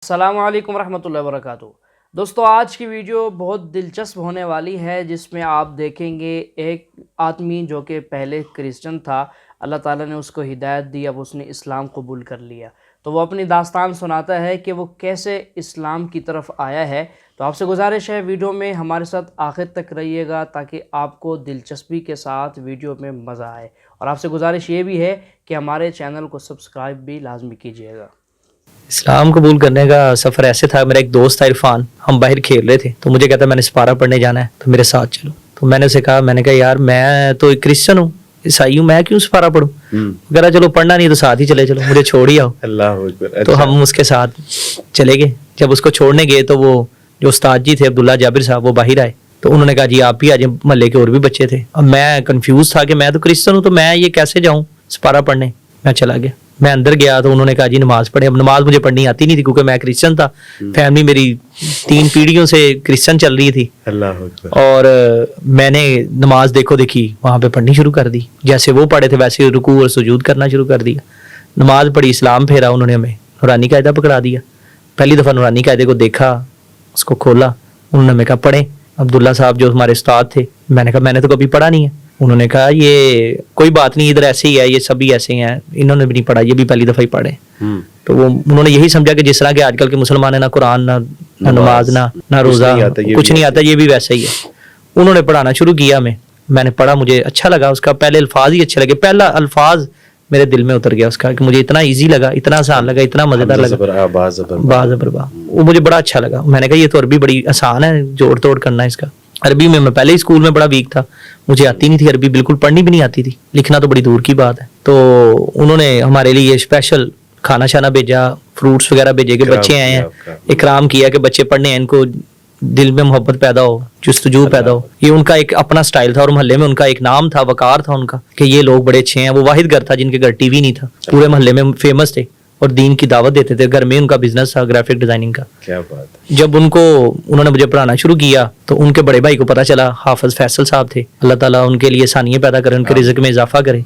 السلام علیکم ورحمۃ اللہ وبرکاتہ۔ دوستو آج کی ویڈیو بہت دلچسپ ہونے والی ہے، جس میں آپ دیکھیں گے ایک آدمی جو کہ پہلے کرسچن تھا، اللہ تعالیٰ نے اس کو ہدایت دی، اب اس نے اسلام قبول کر لیا، تو وہ اپنی داستان سناتا ہے کہ وہ کیسے اسلام کی طرف آیا ہے۔ تو آپ سے گزارش ہے ویڈیو میں ہمارے ساتھ آخر تک رہیے گا تاکہ آپ کو دلچسپی کے ساتھ ویڈیو میں مزہ آئے، اور آپ سے گزارش یہ بھی ہے کہ ہمارے چینل کو سبسکرائب بھی لازمی کیجیے گا۔ اسلام قبول کرنے کا سفر ایسے تھا، میرا ایک دوست تھا عرفان، ہم باہر کھیل رہے تھے تو مجھے کہتا میں نے سپارہ پڑھنے جانا ہے تو میرے ساتھ چلو، تو میں نے اسے کہا، میں نے کہا یار میں تو ایک کرسچن ہوں، عیسائی ہوں، میں کیوں سپارہ پڑھوں؟ کہہ رہا چلو پڑھنا نہیں تو ساتھ ہی چلے چلو، مجھے چھوڑ ہی آؤ۔ اللہ اکبر۔ تو ہم اس کے ساتھ چلے گئے۔ جب اس کو چھوڑنے گئے تو وہ جو استاد جی تھے عبداللہ جابر صاحب، وہ باہر آئے تو انہوں نے کہا جی آپ بھی آ جائیں، محلے کے اور بھی بچے تھے۔ اب میں کنفیوز تھا کہ میں تو کرسچن ہوں تو میں یہ کیسے جاؤں سپارہ پڑھنے۔ میں چلا گیا، میں اندر گیا تو انہوں نے کہا جی نماز پڑھے۔ اب نماز مجھے پڑھنی آتی نہیں تھی کیونکہ میں کرسچن تھا، فیملی میری 3 پیڑھیوں سے کرسچن چل رہی تھی، اللہ اکبر۔ اور میں نے نماز دیکھو دیکھی وہاں پہ پڑھنی شروع کر دی، جیسے وہ پڑھے تھے ویسے رکوع اور سجود کرنا شروع کر دیا۔ نماز پڑھی، اسلام پھیرا، انہوں نے ہمیں نورانی قاعدہ پکڑا دیا۔ پہلی دفعہ نورانی قاعدے کو دیکھا، اس کو کھولا، انہوں نے ہمیں کہا پڑھیں۔ عبداللہ صاحب جو ہمارے استاد تھے، میں نے کہا میں نے تو کبھی پڑھا نہیں ہے۔ انہوں نے کہا یہ کوئی بات نہیں، ادھر ایسے ہی ہے، یہ سبھی ایسے ہی ہیں، انہوں نے بھی نہیں پڑھا، یہ بھی پہلی دفعہ ہی پڑھے۔ تو وہ انہوں نے یہی سمجھا کہ جس طرح کہ آج کل کے مسلمان ہیں، نہ قرآن نہ نماز نہ روزہ، کچھ نہیں آتا، یہ بھی ویسا ہی ہے۔ انہوں نے پڑھانا شروع کیا ہمیں، میں نے پڑھا، مجھے اچھا لگا، اس کا پہلے الفاظ ہی اچھے لگے، پہلا الفاظ میرے دل میں اتر گیا اس کا، کہ مجھے اتنا ایزی لگا، اتنا آسان لگا، اتنا مزیدار لگا، وہ مجھے بڑا اچھا لگا۔ میں نے کہا یہ تو عربی بڑی آسان ہے، جوڑ توڑ کرنا اس کا۔ عربی میں پہلے ہی اسکول میں بڑا ویک تھا، مجھے آتی نہیں تھی عربی، بالکل پڑھنی بھی نہیں آتی تھی، لکھنا تو بڑی دور کی بات ہے۔ تو انہوں نے ہمارے لیے اسپیشل کھانا شانا بھیجا، فروٹس وغیرہ بھیجے کہ بچے آئے ہیں، اکرام کیا کہ بچے پڑھنے ہیں، ان کو دل میں محبت پیدا ہو، جستجو پیدا ہو۔ یہ ان کا ایک اپنا سٹائل تھا، اور محلے میں ان کا ایک نام تھا، وقار تھا ان کا، کہ یہ لوگ بڑے اچھے ہیں۔ وہ واحد گھر تھا جن کے گھر ٹی وی نہیں تھا، پورے محلے میں فیمس تھے اور دین کی دعوت دیتے تھے، گھر میں ان کا بزنس تھا گرافک ڈیزائننگ کا۔ کیا بات ہے۔ جب انہوں نے مجھے پڑھانا شروع کیا تو ان کے بڑے بھائی کو پتا چلا، حافظ فیصل صاحب تھے، اللہ تعالیٰ ان کے لیے آسانیاں پیدا کرے، ان کے رزق میں اضافہ کرے۔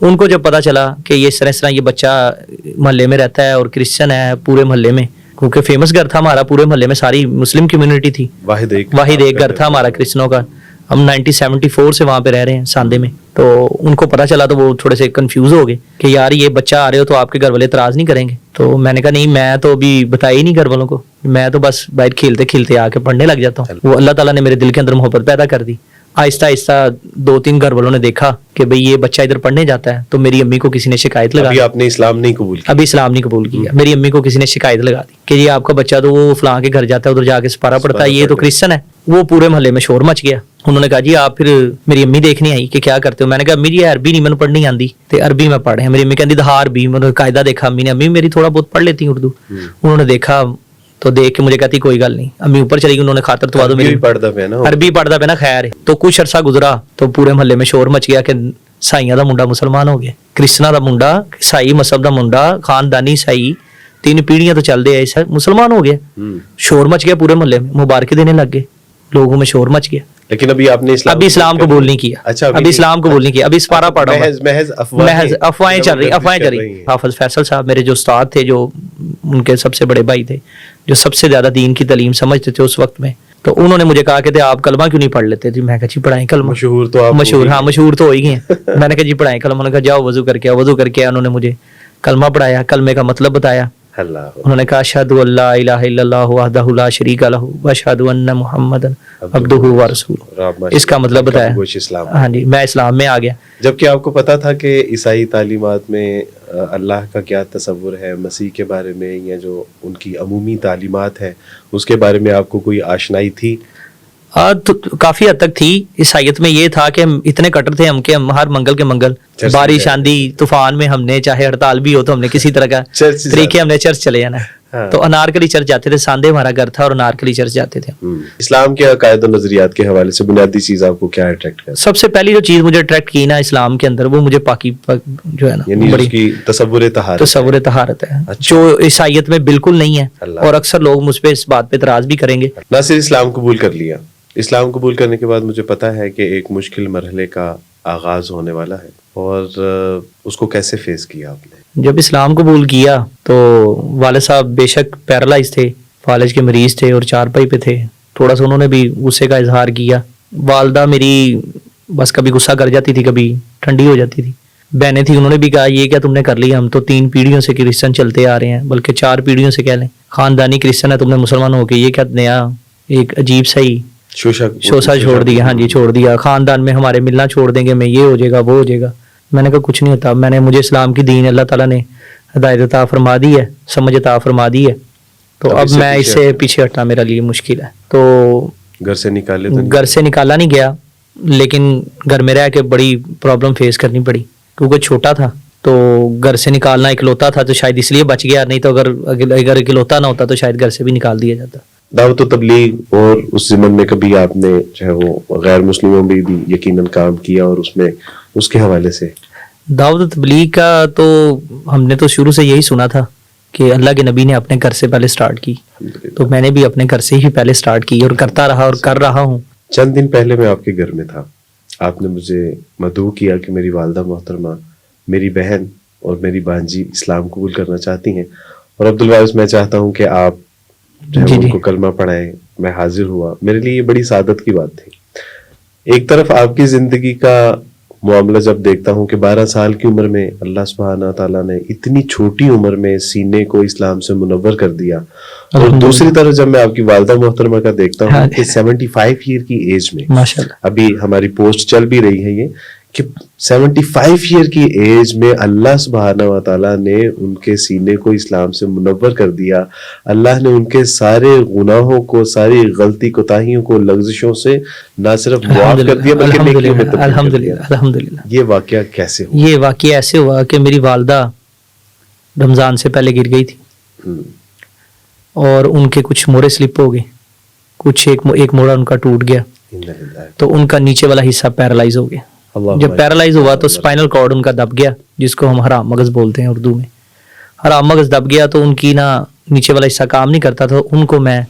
ان کو جب پتا چلا کہ یہ اس طرح یہ بچہ محلے میں رہتا ہے اور کرسچن ہے پورے محلے میں، کیونکہ فیمس گھر تھا ہمارا، پورے محلے میں ساری مسلم کمیونٹی تھی، واحد ایک گھر تھا ہمارا کرسچنوں کا۔ ہم 1974 سے وہاں پہ رہ رہے ہیں ساندے میں۔ تو ان کو پتا چلا تو وہ تھوڑے سے کنفیوز ہو گئے کہ یار یہ بچہ آ رہے ہو تو آپ کے گھر والے اعتراض نہیں کریں گے؟ تو میں نے کہا نہیں، میں تو ابھی بتایا ہی نہیں گھر والوں کو، میں تو بس باہر کھیلتے کھیلتے آ کے پڑھنے لگ جاتا ہوں۔ وہ اللہ تعالیٰ نے میرے دل کے اندر محبت پیدا کر دی۔ آہستہ آہستہ 2-3 گھر والوں نے دیکھا کہ بھئی یہ بچہ ادھر پڑھنے جاتا ہے، تو میری امی کو کسی نے شکایت لگا دی۔ آپ نے اسلام نہیں قبول کیا؟ ابھی اسلام نہیں قبول کیا۔ میری امی کو کسی نے شکایت لگا دی کہ یہ آپ کا بچہ تو وہ فلاں کے گھر جاتا ہے، ادھر جا کے سپارہ پڑھتا ہے، یہ تو کرسچن ہے۔ وہ پورے محلے میں شور مچ گیا۔ انہوں نے کہا جی آپ پھر، میری امی دیکھنے آئی کہ کیا کرتے ہو۔ میں نے کہا امی جی عربی نہیں، میں پڑھنی آندی تے عربی میں پڑھے۔ میری امی کہندی دہا عربی، میں نے قاعدہ دیکھا امی نے، امی میری تھوڑا بہت پڑھ لیتی ہوں اردو۔ انہوں نے دیکھا تو دیکھ کے مجھے کہتی کوئی گل نہیں، امی اوپر چلی گئی، انہوں نے خاطر تو میری عربی پڑھتا پہ نا، خیر ہے۔ تو کچھ عرصہ گزرا تو پورے محلے میں شور مچ گیا کہ سائیاں دا منڈا مسلمان ہو گیا، کرسچنا دا منڈا، عیسائی مذہب دا منڈا، خاندانی عیسائی، 3 پیڑھیاں تو چل رہے ہیں، مسلمان ہو گیا۔ شور مچ گیا پورے محلے میں، مبارکیں دینے لگ گئے، لوگوں میں شور مچ گیا۔ لیکن ابھی آپ نے اسلام قبول نہیں کیا۔ ابھی اسلام قبول نہیں کیا، ابھی سپارہ پڑھ رہا ہوں، محض افواہیں چل رہی۔ حافظ فیصل صاحب میرے جو استاد تھے، جو ان کے سب سے بڑے بھائی تھے، جو سب سے زیادہ دین کی تعلیم سمجھتے تھے اس وقت میں، تو انہوں نے مجھے کہا کہ آپ کلمہ کیوں نہیں پڑھ لیتے تھے؟ میں کہا جی پڑھائیں کلمہ، مشہور تو ہو ہی گئے۔ میں نے کہا جی پڑھائیں کلمہ۔ انہوں نے کہا جاؤ وضو کر کے، وضو کر کے انہوں نے مجھے کلمہ پڑھایا، کلمے کا مطلب بتایا۔ انہوں نے کہا اشہد ان لا الہ الا اللہ وحدہ لا شریک لہ واشہد ان محمدا عبدہ ورسولہ، اس کا مطلب بتایا۔ ہاں جی، میں اسلام میں آ گیا۔ جبکہ آپ کو پتا تھا کہ عیسائی تعلیمات میں اللہ کا کیا تصور ہے، مسیح کے بارے میں، یا جو ان کی عمومی تعلیمات ہے اس کے بارے میں آپ کو کوئی آشنائی تھی؟ تو کافی حد تک تھی۔ عیسائیت میں یہ تھا کہ ہم اتنے کٹر تھے ہم کہ ہم ہر منگل کے منگل، بارش آندھی طوفان میں، ہم نے چاہے ہڑتال بھی ہو تو ہم نے کسی طرح کا طریقے ہم نے چرچ چلے جانا ہے۔ تو انارکلی چرچ جاتے تھے، ساندے ہمارا گھر تھا اور انارکلی چرچ جاتے تھے۔ اسلام کے عقائد و نظریات کے حوالے سے بنیادی چیز آپ کو کیا اٹریکٹ کرتی؟ سب سے پہلی جو چیز مجھے اٹریکٹ کی نا اسلام کے اندر، وہ مجھے پاکی جو ہے نا، یعنی اس کی تصور طہارت ہے، جو عیسائیت میں بالکل نہیں ہے، اور اکثر لوگ مجھ پہ اس بات پہ اعتراض بھی کریں گے۔ نہ صرف اسلام قبول کر لیا، اسلام قبول کرنے کے بعد مجھے پتا ہے کہ ایک مشکل مرحلے کا آغاز ہونے والا ہے، اور اس کو کیسے فیس کیا آپ نے؟ جب اسلام قبول کیا تو والد صاحب بے شک پیرالائز تھے، فالج کے مریض تھے اور چارپائی پہ تھے. تھوڑا سا انہوں نے بھی غصے کا اظہار کیا. والدہ میری بس کبھی غصہ کر جاتی تھی، کبھی ٹھنڈی ہو جاتی تھی. بہنیں تھیں، انہوں نے بھی کہا یہ کیا تم نے کر لیا، ہم تو 3 پیڑھیوں سے کرسچن چلتے آ رہے ہیں، بلکہ 4 پیڑھیوں سے کہہ لیں، خاندانی کرسچن ہے، تم نے مسلمان ہو کے یہ کیا نیا ایک عجیب سا ہی شوشا چھوڑ دیا. ہاں جی چھوڑ دیا، خاندان میں ہمارے ملنا چھوڑ دیں گے، میں یہ ہو جائے گا وہ ہو جائے گا. میں نے کہا کچھ نہیں ہوتا، مجھے اسلام کی دین اللہ تعالیٰ نے ہدایت عطا فرما دی ہے، سمجھ عطا فرما دی ہے، تو اب میں اس سے پیچھے ہٹنا میرے لیے مشکل ہے. تو گھر سے نکالے تو گھر سے نکالا نہیں گیا، لیکن گھر میں رہ کے بڑی پرابلم فیس کرنی پڑی کیونکہ چھوٹا تھا. تو گھر سے نکالنا اکلوتا تھا تو شاید اس لیے بچ گیا، نہیں تو اگر اکلوتا نہ ہوتا تو شاید گھر سے بھی نکال دیا جاتا. دعوت و تبلیغ اور اس ضمن میں کبھی آپ نے جو ہے وہ غیر مسلموں میں بھی یقیناً کام کیا، اور اس میں اس کے حوالے سے دعوت و تبلیغ کا تو ہم نے تو شروع سے یہی سنا تھا کہ اللہ کے نبی نے اپنے گھر سے پہلے سٹارٹ کی، تو میں نے بھی اپنے گھر سے ہی پہلے سٹارٹ کی اور کرتا رہا اور کر رہا ہوں. چند دن پہلے میں آپ کے گھر میں تھا، آپ نے مجھے مدعو کیا کہ میری والدہ محترمہ، میری بہن اور میری بانجی اسلام قبول کرنا چاہتی ہیں، اور عبدالواعظ میں چاہتا ہوں کہ آپ جو ہے ان کو کلمہ پڑھائیں. میں حاضر ہوا. میرے لیے یہ بڑی سعادت کی بات تھی. ایک طرف آپ کی زندگی کا معاملہ جب دیکھتا ہوں کہ 12 سال کی عمر میں اللہ سبحانہ تعالیٰ نے اتنی چھوٹی عمر میں سینے کو اسلام سے منور کر دیا، اور دوسری طرف جب میں آپ کی والدہ محترمہ کا دیکھتا ہوں کہ 75 ایئر کی ایج میں، ابھی ہماری پوسٹ چل بھی رہی ہے یہ کہ 75 ایئر کی ایج میں اللہ سبحانہ و تعالیٰ نے ان کے سینے کو اسلام سے منور کر دیا. اللہ نے ان کے سارے گناہوں کو، ساری غلطی کوتاہیوں کو، لغزشوں سے نہ صرف معاف کر دیا بلکہ نیکیوں میں تبدیل کر دیا. الحمدللہ. یہ واقعہ کیسے ہوا؟ یہ واقعہ ایسے ہوا کہ میری والدہ رمضان سے پہلے گر گئی تھی اور ان کے کچھ موڑے سلپ ہو گئے، کچھ ایک موڑا ان کا ٹوٹ گیا، تو ان کا نیچے والا حصہ پیرالائز ہو گیا. جب پیرالائز ہوا تو اسپائنل کارڈ ان کا دب گیا، جس کو ہم حرام مغز بولتے ہیں اردو میں. حرام مغز دب گیا تو ان کی نیچے والا حصہ کام نہیں کرتا تھا. ان کو میں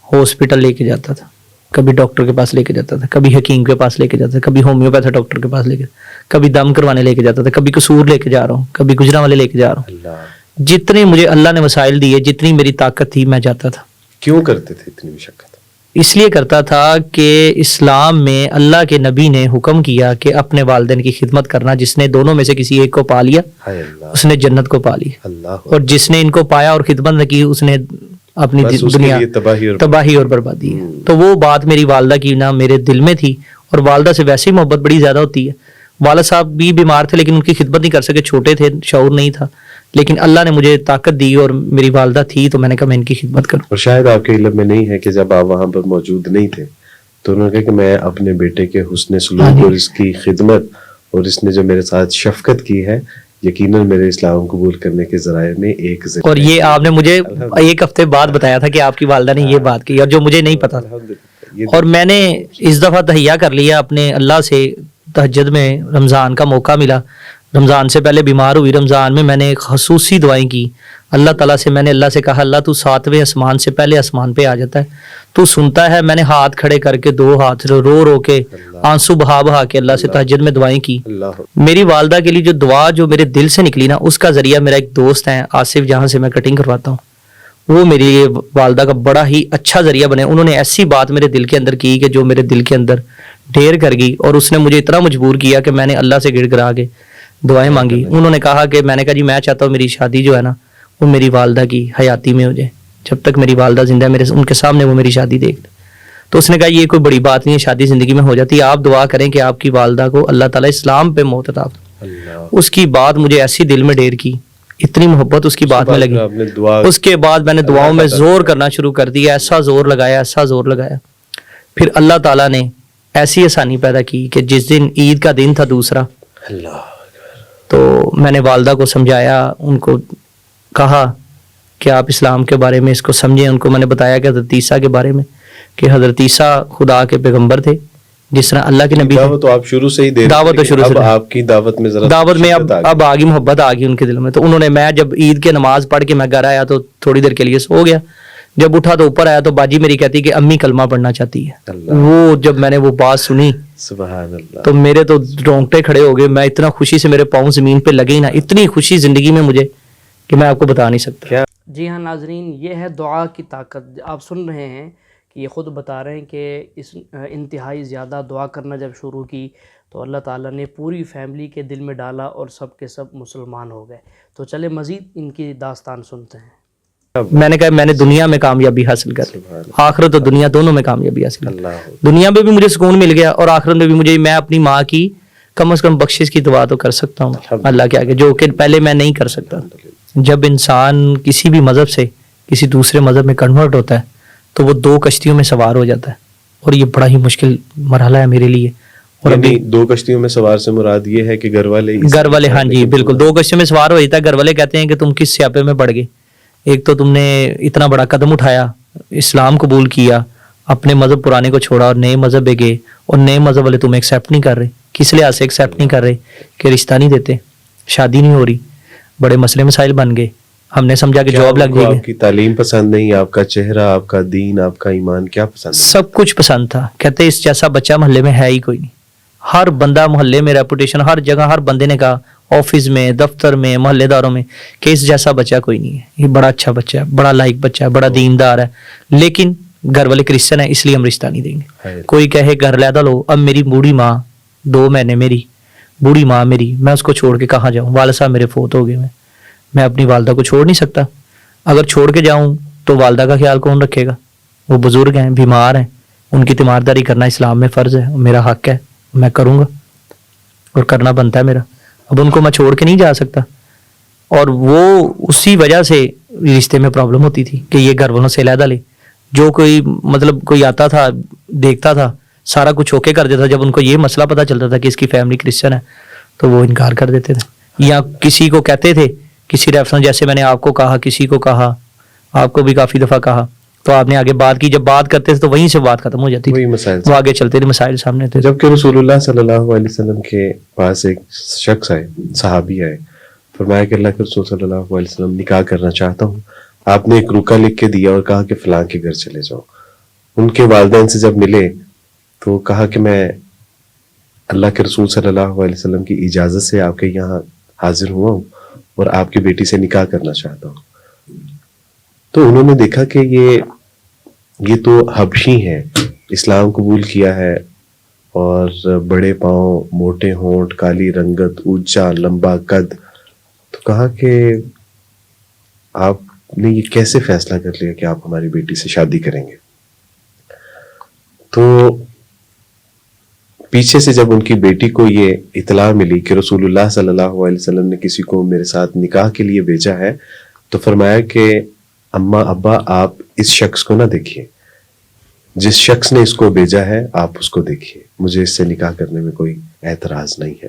ہاسپٹل لے کے جاتا تھا، کبھی ڈاکٹر کے پاس لے کے جاتا تھا، کبھی حکیم کے پاس لے کے جاتا تھا، کبھی ہومیوپیتھ ڈاکٹر کے پاس لے کے، کبھی دم کروانے لے کے جاتا تھا، کبھی قصور لے کے جا رہا ہوں، کبھی گجرانوالے لے کے جا رہا ہوں. جتنے مجھے اللہ نے وسائل دیے، جتنی میری طاقت تھی، میں جاتا تھا. کیوں کرتے تھے اتنی مشقت؟ اس لیے کرتا تھا کہ اسلام میں اللہ کے نبی نے حکم کیا کہ اپنے والدین کی خدمت کرنا. جس نے دونوں میں سے کسی ایک کو پا لیا اس نے جنت کو پا لی، اور جس نے ان کو پایا اور خدمت نہ کی اس نے اپنی دنیا تباہی اور بربادی ہے. تو وہ بات میری والدہ کی میرے دل میں تھی، اور والدہ سے ویسے ہی محبت بڑی زیادہ ہوتی ہے. والد صاحب بھی بیمار تھے لیکن ان کی خدمت نہیں کر سکے، چھوٹے تھے، شعور نہیں تھا، لیکن اللہ نے مجھے طاقت دی اور میری والدہ تھی تو میں نے کہا میں ان کی خدمت کروں. اور شاید آپ کے علم میں نہیں ہے کہ جب آپ وہاں پر موجود نہیں تھے تو انہوں نے کہا کہ میں اپنے بیٹے کے حسن سلوک اور اس کی خدمت اور اس نے جو میرے ساتھ شفقت کی ہے یقیناً میرے اسلام قبول کرنے کے ذرائع میں ایک ذریعہ. اور یہ آپ نے مجھے 1 ہفتے بعد بتایا تھا کہ آپ کی والدہ نے یہ بات کی، اور جو مجھے نہیں پتا تھا. اور میں نے اس دفعہ تہیہ کر لیا اپنے اللہ سے. تہجد میں رمضان کا موقع ملا، رمضان سے پہلے بیمار ہوئی، رمضان میں نے خصوصی دعائیں کی اللہ تعالیٰ سے. میں نے اللہ سے کہا اللہ تو 7ویں آسمان سے پہلے آسمان پہ آ جاتا ہے، تو سنتا ہے. میں نے ہاتھ کھڑے کر کے 2 ہاتھ رو کے آنسو بہا کے اللہ سے تہجد میں دعائیں کی. میری والدہ کے لیے جو دعا جو میرے دل سے نکلی نا، اس کا ذریعہ میرا ایک دوست ہے آصف، جہاں سے میں کٹنگ کرواتا ہوں، وہ میری والدہ کا بڑا ہی اچھا ذریعہ بنے. انہوں نے ایسی بات میرے دل کے اندر کی کہ جو میرے دل کے اندر ڈھیر کر گئی، اور اس نے مجھے اتنا مجبور کیا کہ میں نے اللہ سے گڑ گڑا کے دعائیں مانگی. انہوں نے کہا کہ میں نے کہا جی میں چاہتا ہوں میری شادی جو ہے نا وہ میری والدہ کی حیاتی میں ہو جائے، جب تک میری والدہ زندہ ہے ان کے سامنے وہ میری شادی دیکھ لیں. تو اس نے کہا یہ کوئی بڑی بات نہیں ہے، شادی زندگی میں ہو جاتی ہے، آپ دعا کریں کہ آپ کی والدہ کو اللہ تعالیٰ اسلام پہ موت عطا فرمائے. اس کی بات مجھے ایسی دل میں ڈھیر کی، اتنی محبت اس کی بات میں لگی. اس کے بعد میں نے دعاؤں میں زور کرنا شروع کر دیا، ایسا زور لگایا. پھر اللہ تعالیٰ نے ایسی آسانی پیدا کی کہ جس دن عید کا دن تھا دوسرا، تو میں نے والدہ کو سمجھایا، ان کو کہا کہ آپ اسلام کے بارے میں اس کو سمجھیں. ان کو میں نے بتایا کہ حضرت عیسیٰ کے بارے میں کہ حضرت عیسیٰ خدا کے پیغمبر تھے جس طرح اللہ کے نبی. دعوت تو آپ شروع سے ہی دے دعوت تو شروع سے، آپ کی دعوت میں ذرا دعوت میں اب آگی محبت آ گئی ان کے دل میں. تو انہوں نے، میں جب عید کے نماز پڑھ کے میں گھر آیا تو تھوڑی دیر کے لیے سو گیا. جب اٹھا تو اوپر آیا تو باجی میری کہتی کہ امی کلمہ پڑھنا چاہتی ہے. اللہ. وہ جب میں نے وہ بات سنی سبحان اللہ. تو میرے تو رونگٹے کھڑے ہو گئے. میں اتنا خوشی سے میرے پاؤں زمین پہ لگے ہی نا, اتنی خوشی زندگی میں مجھے کہ میں آپ کو بتا نہیں سکتا. کیا جی ہاں ناظرین, یہ ہے دعا کی طاقت. آپ سن رہے ہیں کہ یہ خود بتا رہے ہیں کہ اس انتہائی زیادہ دعا کرنا جب شروع کی تو اللہ تعالیٰ نے پوری فیملی کے دل میں ڈالا اور سب کے سب مسلمان ہو گئے. تو چلے مزید ان کی داستان سنتے ہیں. میں نے کہا میں نے دنیا میں کامیابی حاصل کر لی, آخرت اور دنیا دونوں میں کامیابی حاصل کی. اللہ. دنیا میں بھی مجھے سکون مل گیا اور آخرت میں بھی مجھے, میں اپنی ماں کی کم از کم بخشش کی دعا تو کر سکتا ہوں اللہ کے آگے, جو کہ پہلے میں نہیں کر سکتا. جب انسان کسی بھی مذہب سے کسی دوسرے مذہب میں کنورٹ ہوتا ہے تو وہ 2 کشتیوں میں سوار ہو جاتا ہے, اور یہ بڑا ہی مشکل مرحلہ ہے میرے لیے. اور ابھی 2 کشتیوں میں سوار سے مراد یہ ہے کہ گھر والے ہاں جی بالکل 2 کشتیوں میں سوار ہو جاتا ہے. گھر والے کہتے ہیں کہ تم کس سیاپے میں پڑ گئے, ایک تو تم نے اتنا بڑا قدم اٹھایا, اسلام قبول کیا, اپنے مذہب پرانے کو چھوڑا اور نئے مذہب پہ گئے, اور نئے مذہب والے تمہیں ایکسیپٹ نہیں کر رہے. کس لحاظ سے ایکسیپٹ نہیں کر رہے؟ کہ رشتہ نہیں دیتے, شادی نہیں ہو رہی, بڑے مسئلے مسائل بن گئے. ہم نے سمجھا کہ جاب لگ جائے گی. آپ کی تعلیم پسند نہیں, آپ کا چہرہ, آپ کا دین, آپ کا ایمان کیا پسند ہے؟ سب کچھ پسند تھا. کہتے اس جیسا بچہ محلے میں ہے ہی کوئی نہیں. ہر بندہ محلے میں, ریپوٹیشن ہر جگہ, ہر بندے نے کہا, آفس میں, دفتر میں, محلے داروں میں, کہ اس جیسا بچہ کوئی نہیں ہے. یہ بڑا اچھا بچہ ہے, بڑا لائق بچہ ہے, بڑا دیندار ہے, لیکن گھر والے کرسچن ہیں اس لیے ہم رشتہ نہیں دیں گے. کوئی کہے گھر لیدا لو, اب میری بوڑھی ماں 2 مہینے میری بوڑھی ماں میری, میں اس کو چھوڑ کے کہاں جاؤں؟ والد صاحب میرے فوت ہو گئے, میں اپنی والدہ کو چھوڑ نہیں سکتا. اگر چھوڑ کے جاؤں تو والدہ کا خیال کون رکھے گا؟ وہ بزرگ ہیں, بیمار ہیں, ان کی تیمارداری کرنا اسلام میں فرض ہے, میرا حق ہے, میں کروں گا اور کرنا بنتا ہے میرا. اب ان کو میں چھوڑ کے نہیں جا سکتا. اور وہ اسی وجہ سے رشتے میں پرابلم ہوتی تھی کہ یہ گھر والوں سے علیحدہ لے. جو کوئی مطلب کوئی آتا تھا دیکھتا تھا سارا کچھ اوکے کر دیتا. جب ان کو یہ مسئلہ پتہ چلتا تھا کہ اس کی فیملی کرسچن ہے تو وہ انکار کر دیتے تھے, یا کسی کو کہتے تھے کسی ریفرنس, جیسے میں نے آپ کو کہا, کسی کو کہا, آپ کو بھی کافی دفعہ کہا, تو آپ نے آگے بات کی. جب بات کرتے تھے تو وہیں سے بات ختم ہو جاتی تھی, وہ آگے چلتے تھے, مسائل سامنے تھے. جب کہ رسول اللہ صلی اللہ علیہ وسلم کے پاس ایک شخص آئے, صحابی آئے, فرمایا کہ اللہ کے رسول صلی اللہ علیہ وسلم نکاح کرنا چاہتا ہوں. آپ نے ایک رکا لکھ کے دیا اور کہا کہ فلاں کے گھر چلے جاؤ. ان کے والدین سے جب ملے تو کہا کہ میں اللہ کے رسول صلی اللہ علیہ وسلم کی اجازت سے آپ کے یہاں حاضر ہوا ہوں اور آپ کی بیٹی سے نکاح کرنا چاہتا ہوں. تو انہوں نے دیکھا کہ یہ تو حبشی ہیں, اسلام قبول کیا ہے, اور بڑے پاؤں, موٹے ہونٹ, کالی رنگت, اونچا لمبا قد. تو کہا کہ آپ نے یہ کیسے فیصلہ کر لیا کہ آپ ہماری بیٹی سے شادی کریں گے؟ تو پیچھے سے جب ان کی بیٹی کو یہ اطلاع ملی کہ رسول اللہ صلی اللہ علیہ وسلم نے کسی کو میرے ساتھ نکاح کے لیے بھیجا ہے, تو فرمایا کہ اماں ابا آپ اس شخص کو نہ دیکھیے, جس شخص نے اس کو بھیجا ہے آپ اس کو دیکھیے, مجھے اس سے نکاح کرنے میں کوئی اعتراض نہیں ہے.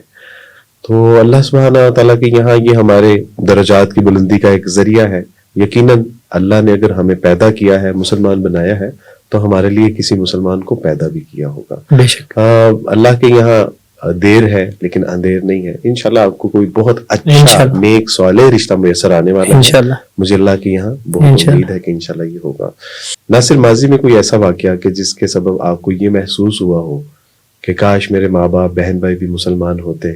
تو اللہ سبحانہ تعالیٰ کے یہاں یہ ہمارے درجات کی بلندی کا ایک ذریعہ ہے. یقیناً اللہ نے اگر ہمیں پیدا کیا ہے, مسلمان بنایا ہے, تو ہمارے لیے کسی مسلمان کو پیدا بھی کیا ہوگا. بے شک اللہ کے یہاں دیر ہے لیکن اندھیر نہیں ہے. انشاءاللہ آپ کو کوئی بہت اچھا نیک صالح رشتہ میسر آنے والا ہے. مجھے اللہ کے یہاں بہت امید ہے کہ انشاءاللہ یہ ہوگا. ناصر, ماضی میں کوئی ایسا واقعہ کہ جس کے سبب آپ کو یہ محسوس ہوا ہو کہ کاش میرے ماں باپ بہن بھائی بھی مسلمان ہوتے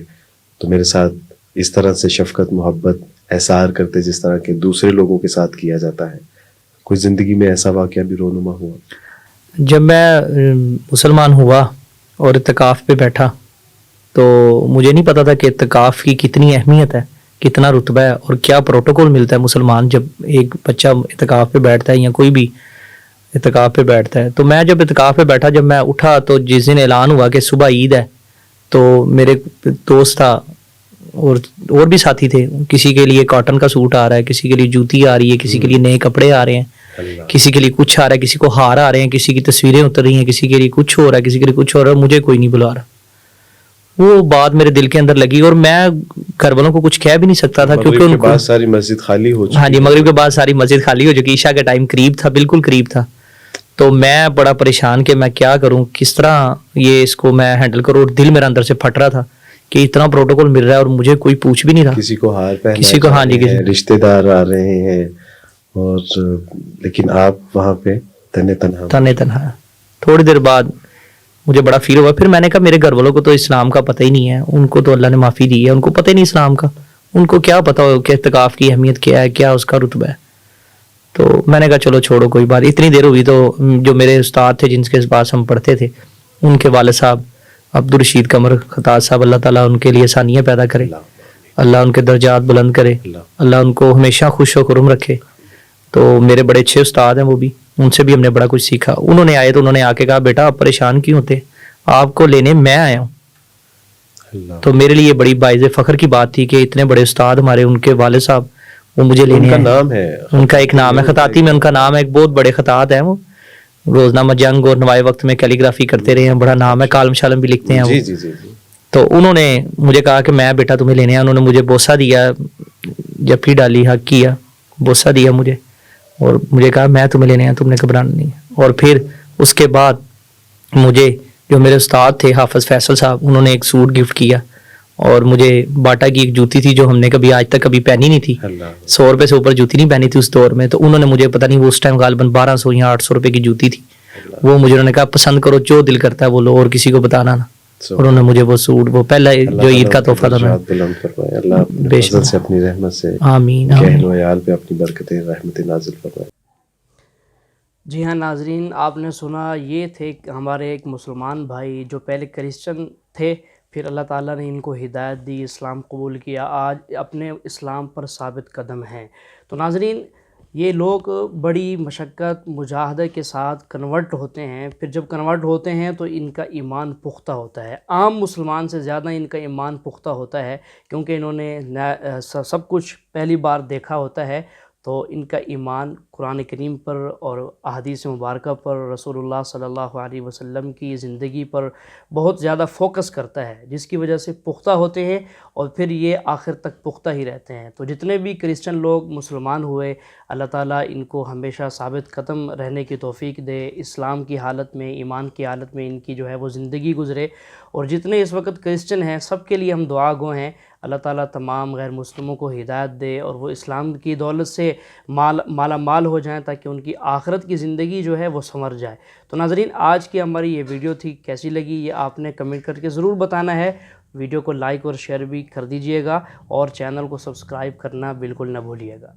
تو میرے ساتھ اس طرح سے شفقت محبت احسار کرتے جس طرح کے دوسرے لوگوں کے ساتھ کیا جاتا ہے؟ کوئی زندگی میں ایسا واقعہ بھی رونما ہوا؟ جب میں مسلمان ہوا اور اعتکاف پہ بیٹھا تو مجھے نہیں پتا تھا کہ اعتکاف کی کتنی اہمیت ہے, کتنا رتبہ ہے, اور کیا پروٹوکول ملتا ہے مسلمان جب ایک بچہ اعتکاف پہ بیٹھتا ہے یا کوئی بھی اعتکاف پہ بیٹھتا ہے. تو میں جب اعتکاف پہ بیٹھا, جب میں اٹھا تو جس دن اعلان ہوا کہ صبح عید ہے, تو میرے دوست تھا اور بھی ساتھی تھے, کسی کے لیے کاٹن کا سوٹ آ رہا ہے, کسی کے لیے جوتی آ رہی ہے, کسی کے لیے نئے کپڑے آ رہے ہیں, کسی کے لیے کچھ آ رہا ہے, کسی کو ہار آ رہے ہیں, کسی کی تصویریں اتر رہی ہیں, کسی کے لیے کچھ ہو رہا ہے, کسی کے لیے کچھ ہو رہا ہے, مجھے کوئی نہیں بلا رہا. وہ بات میرے دل کے اندر لگی اور میں گھر والوں کو کچھ کہہ بھی نہیں سکتا تھا کیونکہ ان کو ساری مسجد خالی ہو چکی. ہاں جی, مغرب کے بعد ساری مسجد خالی ہو چکی, عشاء کا ٹائم قریب تھا, بالکل قریب تھا. تو میں بڑا پریشان کہ میں کیا کروں, کس طرح یہ اس کو میں ہینڈل کروں, اور دل میرا اندر سے پھٹ رہا تھا کہ اتنا پروٹوکول مل رہا ہے اور مجھے کوئی پوچھ بھی نہیں رہا. کسی کو ہار پہنا, کسی کو, ہاں جی, رشتے دار آ رہے ہیں, اور لیکن آپ وہاں پہ تنے تنہا تنے تنہا. تھوڑی دیر بعد مجھے بڑا فیل ہوا. پھر میں نے کہا میرے گھر والوں کو تو اسلام کا پتہ ہی نہیں ہے, ان کو تو اللہ نے معافی دی ہے, ان کو پتہ ہی نہیں اسلام کا, ان کو کیا پتہ ہو کہ اعتکاف کی اہمیت کیا ہے, کیا اس کا رتبہ ہے. تو میں نے کہا چلو چھوڑو کوئی بات. اتنی دیر ہوئی تو جو میرے استاد تھے جن کے پاس ہم پڑھتے تھے, ان کے والد صاحب عبدالرشید قمر خطاط صاحب, اللہ تعالیٰ ان کے لیے آسانیاں پیدا کرے, اللہ ان کے درجات بلند کرے, اللہ ان کو ہمیشہ خوش و خرم رکھے. تو میرے بڑے اچھے استاد ہیں وہ بھی, ان سے بھی ہم نے بڑا کچھ سیکھا. انہوں نے آئے تو انہوں نے آ کے کہا بیٹا آپ پریشان کیوں ہوتے, آپ کو لینے میں آیا ہوں. تو میرے لیے بڑی باعث فخر کی بات تھی کہ اتنے بڑے استاد ہمارے, ان کے والد صاحب وہ مجھے لینے آئے. نام ہے, ان کا ایک نام ہے خطاطی میں, ان کا نام ہے, ایک بہت بڑے خطاط ہیں وہ, روزنامہ جنگ اور نوائے وقت میں کیلی گرافی کرتے رہے ہیں, بڑا نام ہے, کالم شالم بھی لکھتے ہیں وہ. جی جی جی جی. تو انہوں نے مجھے کہا کہ میں بیٹا تمہیں لینے آیا. انہوں نے مجھے بوسہ دیا, جپی ڈالی, حق کیا, بوسہ دیا مجھے, اور مجھے کہا میں تمہیں لینے آیا, تم نے گھبرانا نہیں ہے. اور پھر اس کے بعد مجھے جو میرے استاد تھے حافظ فیصل صاحب, انہوں نے ایک سوٹ گفٹ کیا, اور مجھے باٹا کی ایک جوتی تھی جو ہم نے کبھی آج تک کبھی پہنی نہیں تھی, 100 روپے سے اوپر جوتی نہیں پہنی تھی اس دور میں. تو انہوں نے مجھے پتہ نہیں وہ اس ٹائم غالباً 1200 یا 800 روپے کی جوتی تھی, وہ مجھے انہوں نے کہا پسند کرو, جو دل کرتا ہے وہ لو, اور کسی کو بتانا نا. اور انہوں نے مجھے وہ سوٹ, وہ پہلا جو عید کا تحفہ تھا, اللہ اپنے فضل سے, اپنی رحمت سے, آمین اہل و عیال پہ اپنی برکتیں رحمتیں نازل فرمائے. جی ہاں ناظرین, آپ نے سنا, یہ تھے ہمارے ایک مسلمان بھائی جو پہلے کرسچن تھے, پھر اللہ تعالیٰ نے ان کو ہدایت دی, اسلام قبول کیا, آج اپنے اسلام پر ثابت قدم ہیں. تو ناظرین یہ لوگ بڑی مشقت مجاہدے کے ساتھ کنورٹ ہوتے ہیں. پھر جب کنورٹ ہوتے ہیں تو ان کا ایمان پختہ ہوتا ہے. عام مسلمان سے زیادہ ان کا ایمان پختہ ہوتا ہے, کیونکہ انہوں نے سب کچھ پہلی بار دیکھا ہوتا ہے. تو ان کا ایمان قرآن کریم پر اور احادیث مبارکہ پر, رسول اللہ صلی اللہ علیہ وسلم کی زندگی پر بہت زیادہ فوکس کرتا ہے, جس کی وجہ سے پختہ ہوتے ہیں, اور پھر یہ آخر تک پختہ ہی رہتے ہیں. تو جتنے بھی کرسچن لوگ مسلمان ہوئے, اللہ تعالیٰ ان کو ہمیشہ ثابت قدم رہنے کی توفیق دے, اسلام کی حالت میں, ایمان کی حالت میں ان کی جو ہے وہ زندگی گزرے. اور جتنے اس وقت کرسچن ہیں سب کے لیے ہم دعا گو ہیں, اللہ تعالیٰ تمام غیر مسلموں کو ہدایت دے, اور وہ اسلام کی دولت سے مالا مال ہو جائیں, تاکہ ان کی آخرت کی زندگی جو ہے وہ سنور جائے. تو ناظرین آج کی ہماری یہ ویڈیو تھی, کیسی لگی یہ آپ نے کمنٹ کر کے ضرور بتانا ہے. ویڈیو کو لائک اور شیئر بھی کر دیجئے گا, اور چینل کو سبسکرائب کرنا بالکل نہ بھولیے گا.